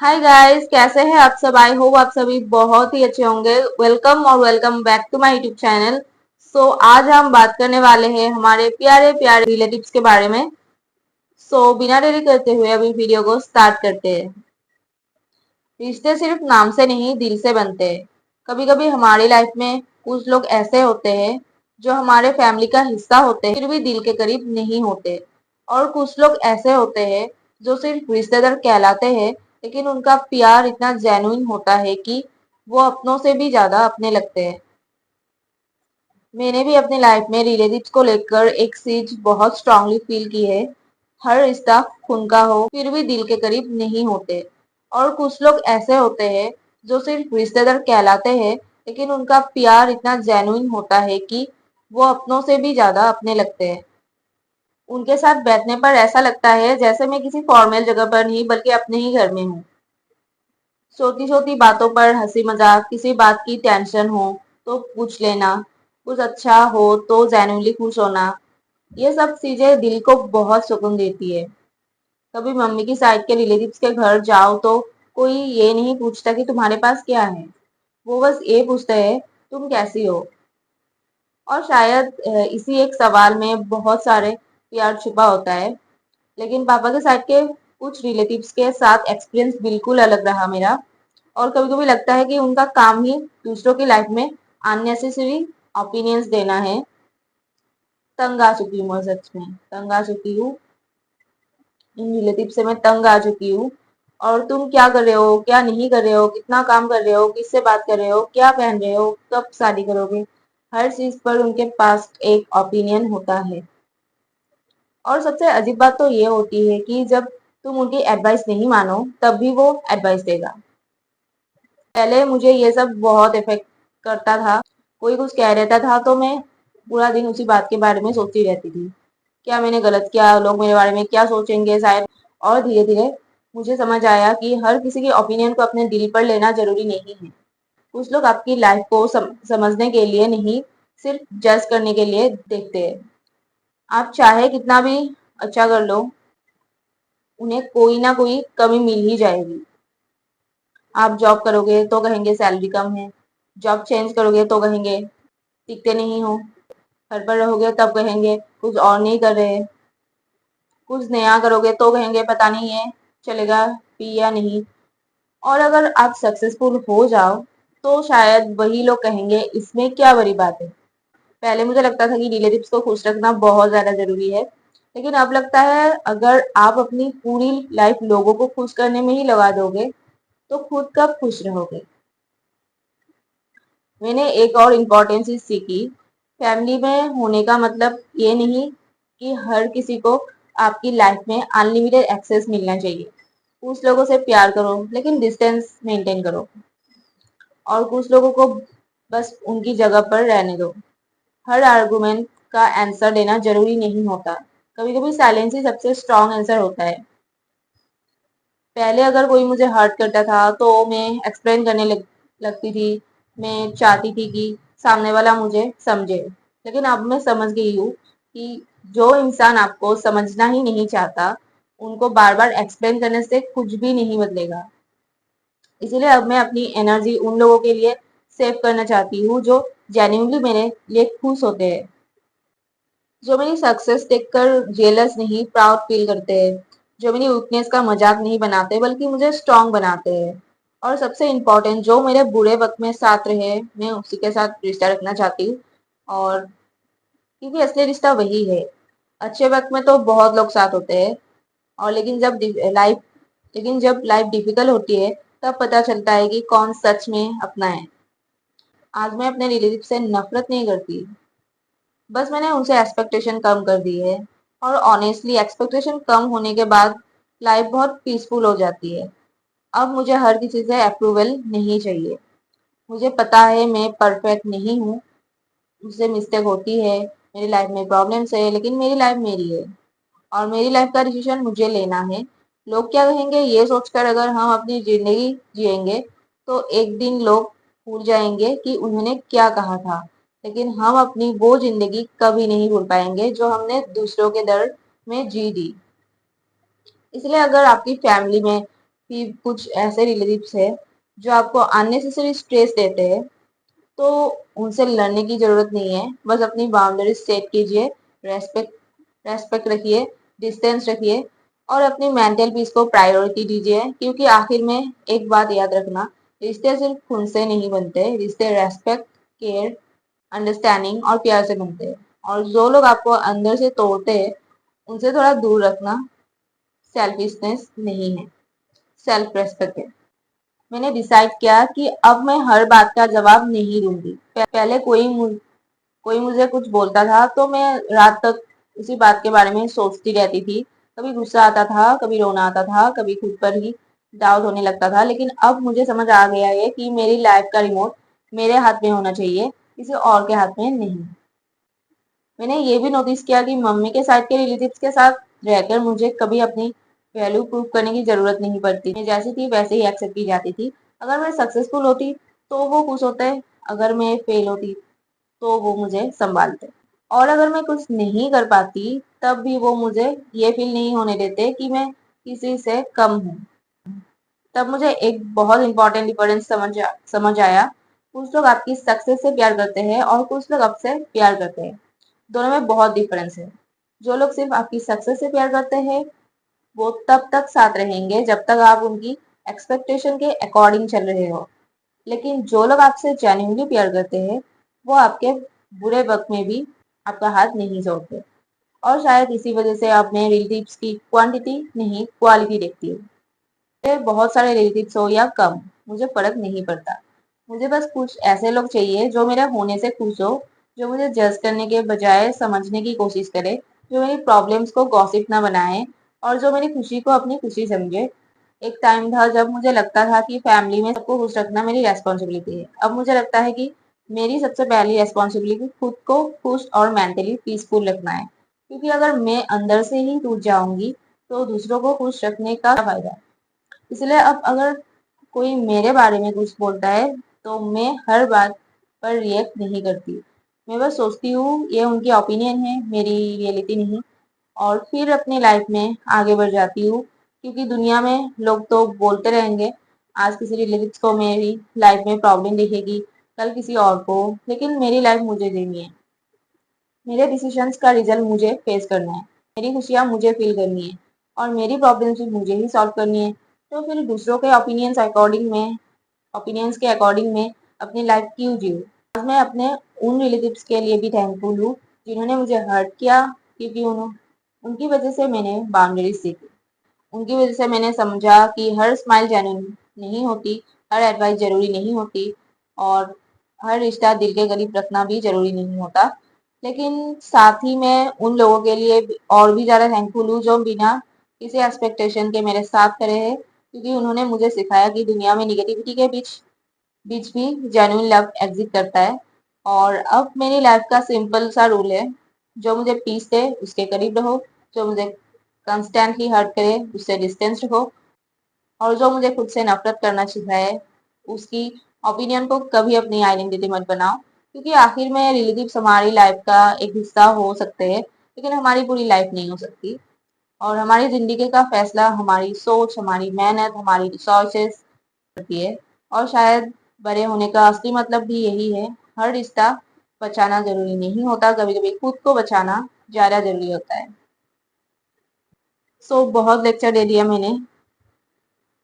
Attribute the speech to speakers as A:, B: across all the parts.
A: Hi guys, कैसे हैं आप सब। आई होप आप सभी बहुत ही अच्छे होंगे। वेलकम और welcome back to my YouTube channel. आज हम बात करने वाले हैं हमारे प्यारे प्यारे रिलेटिव्स के बारे में। बिना देरी करते हुए अभी वीडियो को स्टार्ट करते हैं। रिश्ते सिर्फ नाम से नहीं, दिल से बनते हैं। कभी कभी हमारी लाइफ में कुछ लोग ऐसे होते हैं जो हमारे फैमिली का हिस्सा होते हैं, फिर भी दिल के करीब नहीं होते। और कुछ लोग ऐसे होते हैं जो सिर्फ रिश्तेदार कहलाते हैं, लेकिन उनका प्यार इतना जेन्युइन होता है कि वो अपनों से भी ज्यादा अपने लगते हैं। मैंने भी अपनी लाइफ में रिलेटिव्स को लेकर एक चीज बहुत स्ट्रांगली फील की है। हर रिश्ता खून का हो, फिर भी दिल के करीब नहीं होते। और कुछ लोग ऐसे होते हैं जो सिर्फ रिश्तेदार कहलाते हैं, लेकिन उनका प्यार इतना जेन्युइन होता है कि वो अपनों से भी ज्यादा अपने लगते हैं। उनके साथ बैठने पर ऐसा लगता है जैसे मैं किसी फॉर्मल जगह पर नहीं बल्कि अपने ही घर में हूँ। छोटी छोटी बातों पर हंसी मजाक, किसी बात की टेंशन हो तो पूछ लेना, कुछ अच्छा हो तो जेन्युइनली खुश होना, ये सब चीजें दिल को बहुत सुकून देती है। कभी मम्मी की साइड के रिलेटिव्स के घर जाओ तो कोई ये नहीं पूछता कि तुम्हारे पास क्या है, वो बस ये पूछते हैं तुम कैसी हो। और शायद इसी एक सवाल में बहुत सारे प्यार छुपा होता है। लेकिन पापा के साइड के कुछ रिलेटिव्स के साथ एक्सपीरियंस बिल्कुल अलग रहा मेरा। और कभी कभी लगता है कि उनका काम ही दूसरों की लाइफ में अननेसेसरी ओपिनियंस देना है। तंग आ चुकी हूँ, मैं सच में तंग आ चुकी हूँ। इन रिलेटिव से मैं तंग आ चुकी हूँ। और तुम क्या कर रहे हो, क्या नहीं कर रहे हो, कितना काम कर रहे हो, किससे बात कर रहे हो, क्या पहन रहे हो, कब शादी करोगे, हर चीज पर उनके पास एक ओपिनियन होता है। और सबसे अजीब बात तो ये होती है कि जब तुम उनकी एडवाइस नहीं मानो तब भी वो एडवाइस देगा। पहले मुझे ये सब बहुत इफेक्ट करता था। कोई कुछ कह रहता था तो मैं पूरा दिन उसी बात के बारे में सोचती रहती थी, क्या मैंने गलत किया, लोग मेरे बारे में क्या सोचेंगे शायद। और धीरे धीरे मुझे समझ आया कि हर किसी के ओपिनियन को अपने दिल पर लेना जरूरी नहीं है। कुछ लोग आपकी लाइफ को समझने के लिए नहीं, सिर्फ जज करने के लिए देखते हैं। आप चाहे कितना भी अच्छा कर लो, उन्हें कोई ना कोई कमी मिल ही जाएगी। आप जॉब करोगे तो कहेंगे सैलरी कम है, जॉब चेंज करोगे तो कहेंगे टिकते नहीं हो, घर पर रहोगे तब कहेंगे कुछ और नहीं कर रहे, कुछ नया करोगे तो कहेंगे पता नहीं है चलेगा भी या नहीं। और अगर आप सक्सेसफुल हो जाओ तो शायद वही लोग कहेंगे इसमें क्या बड़ी बात है। पहले मुझे लगता था कि रिलेटिव्स को खुश रखना बहुत ज्यादा जरूरी है, लेकिन अब लगता है अगर आप अपनी पूरी लाइफ लोगों को खुश करने में ही लगा दोगे तो खुद कब खुश रहोगे। मैंने एक और इम्पोर्टेंट चीज सीखी, फैमिली में होने का मतलब ये नहीं कि हर किसी को आपकी लाइफ में अनलिमिटेड एक्सेस मिलना चाहिए। कुछ लोगों से प्यार करो लेकिन डिस्टेंस मेंटेन करो, और कुछ लोगों को बस उनकी जगह पर रहने दो। हर आर्गुमेंट का आंसर देना जरूरी नहीं होता, कभी कभी साइलेंस ही सबसे स्ट्रॉन्ग आंसर होता है। पहले अगर कोई मुझे हर्ट करता था तो मैं एक्सप्लेन करने लगती थी। मैं चाहती थी कि सामने वाला मुझे समझे, लेकिन अब मैं समझ गई हूँ कि जो इंसान आपको समझना ही नहीं चाहता, उनको बार बार एक्सप्लेन करने से कुछ भी नहीं बदलेगा। इसीलिए अब मैं अपनी एनर्जी उन लोगों के लिए सेव करना चाहती हूँ जो जेन्युइनली मेरे लिए खुश होते हैं, जो मेरी सक्सेस देखकर जेलस नहीं प्राउड फील करते हैं, जो मेरी वीकनेस का मजाक नहीं बनाते बल्कि मुझे स्ट्रांग बनाते हैं। और सबसे इम्पोर्टेंट, जो मेरे बुरे वक्त में साथ रहे, मैं उसी के साथ रिश्ता रखना चाहती हूँ। और क्योंकि असली रिश्ता वही है। अच्छे वक्त में तो बहुत लोग साथ होते हैं, और लेकिन जब लाइफ डिफिकल्ट होती है तब पता चलता है कि कौन सच में अपना है। आज मैं अपने रिलेटिव से नफरत नहीं करती, बस मैंने उनसे एक्सपेक्टेशन कम कर दी है। और ऑनेस्टली एक्सपेक्टेशन कम होने के बाद लाइफ बहुत पीसफुल हो जाती है। अब मुझे हर किसी से अप्रूवल नहीं चाहिए। मुझे पता है मैं परफेक्ट नहीं हूँ, मुझसे मिस्टेक होती है, मेरी लाइफ में प्रॉब्लम्स है, लेकिन मेरी लाइफ मेरी है और मेरी लाइफ का डिसीजन मुझे लेना है। लोग क्या कहेंगे ये सोचकर अगर हम अपनी जिंदगी जिएंगे तो एक दिन लोग भूल जाएंगे कि उन्होंने क्या कहा था, लेकिन हम अपनी वो जिंदगी कभी नहीं भूल पाएंगे जो हमने दूसरों के दर्द में जी दी। इसलिए अगर आपकी फैमिली में कि कुछ ऐसे रिलेटिव्स है जो आपको अननेसेसरी स्ट्रेस देते हैं, तो उनसे लड़ने की जरूरत नहीं है। बस अपनी बाउंड्री सेट कीजिए, रेस्पेक्ट रेस्पेक्ट रखिए, डिस्टेंस रखिए और अपनी मेंटल पीस को प्रायोरिटी दीजिए। क्योंकि आखिर में एक बात याद रखना, रिश्ते सिर्फ खून से नहीं बनते, रिश्ते रेस्पेक्ट, केयर, अंडरस्टैंडिंग और प्यार से बनते हैं। और जो लोग आपको अंदर से तोड़ते हैं उनसे थोड़ा दूर रखना सेल्फिशनेस नहीं है, सेल्फ रेस्पेक्ट है। मैंने डिसाइड किया कि अब मैं हर बात का जवाब नहीं दूंगी। पहले कोई मुझे कुछ बोलता था तो मैं रात तक उसी बात के बारे में सोचती रहती थी। कभी गुस्सा आता था, कभी रोना आता था, कभी खुद पर ही डाउट होने लगता था। लेकिन अब मुझे समझ आ गया है कि मेरी लाइफ का रिमोट मेरे हाथ में होना चाहिए, किसी और के हाथ में नहीं। मैंने ये भी नोटिस किया कि मम्मी के साइड के रिलेटिव्स के साथ रहकर मुझे कभी अपनी वैल्यू प्रूव करने की जरूरत नहीं पड़ती। मैं जैसी थी वैसे ही एक्सेप्ट की जाती थी। अगर मैं सक्सेसफुल होती तो वो खुश होते, अगर मैं फेल होती तो वो मुझे संभालते, और अगर मैं कुछ नहीं कर पाती तब भी वो मुझे ये फील नहीं होने देते कि मैं किसी से कम हूँ। तब मुझे एक बहुत इंपॉर्टेंट डिफरेंस समझ आया। कुछ लोग आपकी सक्सेस से प्यार करते हैं और कुछ लोग आपसे प्यार करते हैं। दोनों में बहुत डिफरेंस है। जो लोग सिर्फ आपकी सक्सेस से प्यार करते हैं वो तब तक साथ रहेंगे जब तक आप उनकी एक्सपेक्टेशन के अकॉर्डिंग चल रहे हो। लेकिन जो लोग आपसे जेन्युइनली प्यार करते हैं वो आपके बुरे वक्त में भी आपका हाथ नहीं छोड़ते। और शायद इसी वजह से आप अपने रिलेटिव्स की क्वांटिटी नहीं क्वालिटी देखती हूँ। मेरे बहुत सारे रिलेटिव्स हो या कम, मुझे फर्क नहीं पड़ता। मुझे बस कुछ ऐसे लोग चाहिए जो मेरे होने से खुश हो, जो मुझे जज करने के बजाय समझने की कोशिश करे, जो मेरी प्रॉब्लम्स को गॉसिप ना बनाए और जो मेरी खुशी को अपनी खुशी समझे। एक टाइम था जब मुझे लगता था कि फैमिली में सबको खुश रखना मेरी रेस्पॉन्सिबिलिटी है। अब मुझे लगता है कि मेरी सबसे पहली रेस्पॉन्सिबिलिटी खुद को खुश और मेंटली पीसफुल रखना है। क्योंकि अगर मैं अंदर से ही टूट जाऊंगी तो दूसरों को खुश रखने का क्या फायदा। इसलिए अब अगर कोई मेरे बारे में कुछ बोलता है तो मैं हर बात पर रिएक्ट नहीं करती। मैं बस सोचती हूँ ये उनकी ओपिनियन है, मेरी रियलिटी नहीं। और फिर अपनी लाइफ में आगे बढ़ जाती हूँ। क्योंकि दुनिया में लोग तो बोलते रहेंगे। आज किसी रिलेटिव्स को मेरी लाइफ में प्रॉब्लम दिखेगी, कल किसी और को, लेकिन मेरी लाइफ मुझे जीनी है। मेरे डिसीजंस का रिजल्ट मुझे फेस करना है, मेरी खुशियाँ मुझे फील करनी है और मेरी प्रॉब्लम्स भी मुझे ही सॉल्व करनी है। तो फिर दूसरों के ओपिनियंस के अकॉर्डिंग में अपनी लाइफ क्यों जीऊँ। आज मैं अपने उन रिलेटिव्स के लिए भी थैंकफुल हूँ जिन्होंने मुझे हर्ट किया। क्योंकि उनकी वजह से मैंने बाउंड्रीज सीखी। उनकी वजह से मैंने समझा कि हर स्माइल जेन्युइन नहीं होती, हर एडवाइस जरूरी नहीं होती और हर रिश्ता दिल के करीब रखना भी जरूरी नहीं होता। लेकिन साथ ही मैं उन लोगों के लिए और भी ज्यादा थैंकफुल हूँ जो बिना किसी एक्सपेक्टेशन के मेरे साथ खड़े हैं। क्योंकि उन्होंने मुझे सिखाया कि दुनिया में निगेटिविटी के बीच बीच भी जेन्युइन लव एग्जिस्ट करता है। और अब मेरी लाइफ का सिंपल सा रूल है, जो मुझे पीस दे उसके करीब रहो, जो मुझे कंस्टेंटली हर्ट करे उससे डिस्टेंस रखो और जो मुझे खुद से नफरत करना सिखाए उसकी ओपिनियन को कभी अपनी आइडेंटिटी मत बनाओ। क्योंकि आखिर में रिलेटिव्स हमारी लाइफ का एक हिस्सा हो सकते हैं लेकिन हमारी पूरी लाइफ नहीं हो सकती। और हमारी जिंदगी का फैसला हमारी सोच, हमारी मेहनत, हमारी रिसोर्सेस करती है। और शायद बड़े होने का असली मतलब भी यही है। हर रिश्ता बचाना जरूरी नहीं होता, कभी कभी खुद को बचाना ज्यादा जरूरी होता है। बहुत लेक्चर दे दिया मैंने,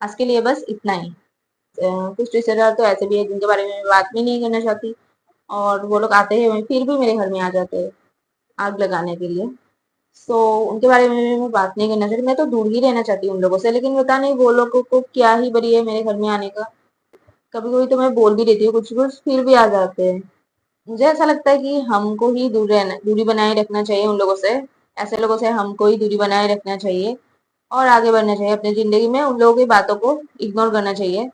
A: आज के लिए बस इतना ही। कुछ रिश्तेदार तो ऐसे भी है जिनके बारे में मैं बात भी नहीं करना चाहती और वो लोग आते हैं फिर भी मेरे घर में आ जाते हैं आग लगाने के लिए। उनके बारे में मैं बात नहीं करना चाहती, मैं तो दूर ही रहना चाहती हूँ उन लोगों से। लेकिन पता नहीं वो लोगों को क्या ही बड़ी है मेरे घर में आने का। कभी कभी तो मैं बोल भी देती हूँ कुछ कुछ, फिर भी आ जाते हैं। मुझे ऐसा लगता है कि हमको ही दूरी बनाए रखना चाहिए उन लोगों से। ऐसे लोगों से हमको ही दूरी बनाए रखना चाहिए और आगे बढ़ना चाहिए अपनी जिंदगी में। उन लोगों की बातों को इग्नोर करना चाहिए।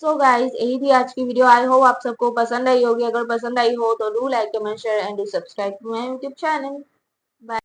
A: गाइस, यही थी आज की वीडियो। आई होप आप सबको पसंद आई होगी। अगर पसंद आई हो तो do like, comment, share and do subscribe to my YouTube channel.